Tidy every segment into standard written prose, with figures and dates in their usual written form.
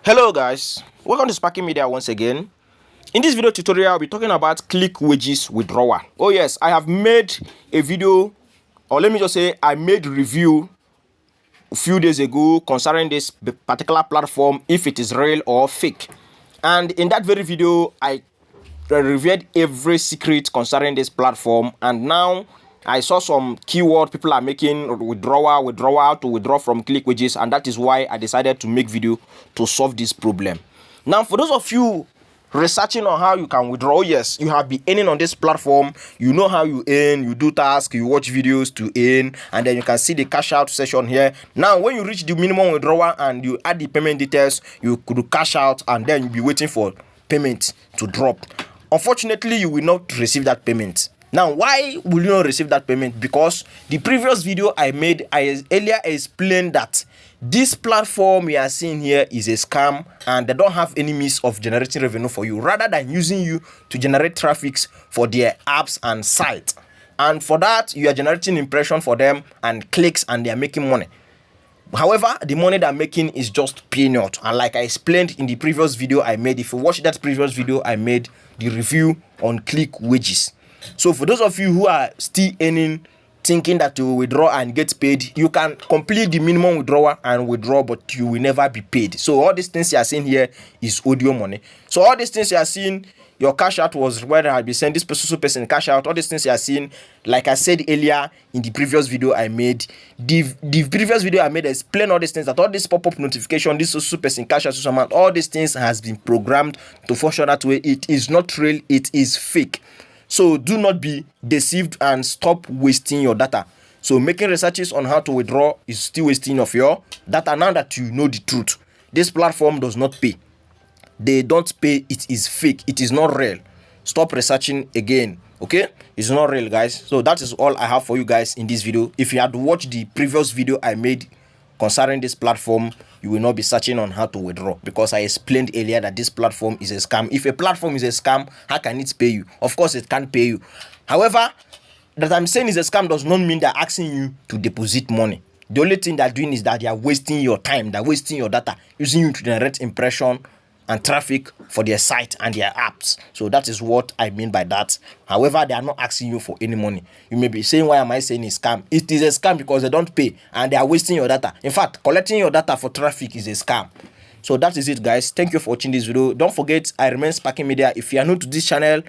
Hello guys, welcome to Sparking Media once again. In this video tutorial, I'll be talking about Clickwages withdrawal. Oh yes, I have made a video, or let me just say I made a review a few days ago concerning this particular platform, if it is real or fake. And in that very video, I revealed every secret concerning this platform, and now I saw some keyword people are making withdrawal to withdraw from Clickwages, and that is why I decided to make video to solve this problem. Now, for those of you researching on how you can withdraw, yes, you have been earning on this platform, you know how you earn, you do tasks, you watch videos to earn, and then you can see the cash out session here. Now, when you reach the minimum withdrawal and you add the payment details, you could cash out, and then you'll be waiting for payment to drop. Unfortunately, you will not receive that payment. Now, why will you not receive that payment? Because the previous video I made, I earlier explained that this platform we are seeing here is a scam, and they don't have any means of generating revenue for you, rather than using you to generate traffic for their apps and site. And for that, you are generating impression for them and clicks, and they are making money. However, the money they're making is just peanut. And like I explained in the previous video I made, if you watch that previous video, I made the review on Clickwages. So for those of you who are still earning, thinking that you will withdraw and get paid, you can complete the minimum withdrawal and withdraw, but you will never be paid. So all these things you are seeing here is audio money. So all these things you are seeing, your cash out was where I be sent this person cash out. All these things you are seeing, like I said earlier in the previous video I made, the previous video I made explain all these things, that all this pop-up notification, this person cash out to amount, all these things has been programmed to function that way. It is not real, it is fake. So do not be deceived and stop wasting your data. So making researches on how to withdraw is still wasting of your data now that you know the truth. This platform does not pay. They don't pay. It is fake. It is not real. Stop researching again. Okay? It's not real, guys. So that is all I have for you guys in this video. If you had watched the previous video I made concerning this platform, you will not be searching on how to withdraw, because I explained earlier that this platform is a scam. If a platform is a scam, how can it pay you? Of course it can't pay you. However, that I'm saying is a scam does not mean they're asking you to deposit money. The only thing they're doing is that they are wasting your time, they're wasting your data, using you to generate impression and traffic for their site and their apps. So that is what I mean by that. However, they are not asking you for any money. You may be saying, why am I saying it's scam? It is a scam because they don't pay and they are wasting your data. In fact, collecting your data for traffic is a scam. So that is it, guys. Thank you for watching this video. Don't forget, I remain Sparking Media. If you are new to this channel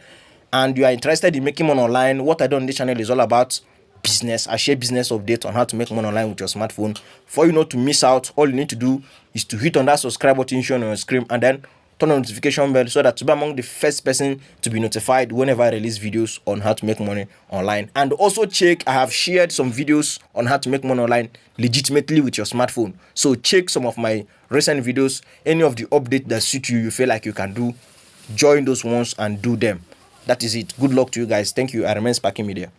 and you are interested in making money online, what I do on this channel is all about business. I share business updates on how to make money online with your smartphone. For you not to miss out, all you need to do is to hit on that subscribe button shown on your screen, and then turn on the notification bell so that you'll be among the first person to be notified whenever I release videos on how to make money online. And also check, I have shared some videos on how to make money online legitimately with your smartphone. So check some of my recent videos. Any of the updates that suit you, you feel like you can do, join those ones and do them. That is it. Good luck to you guys. Thank you. I remain Sparking Media.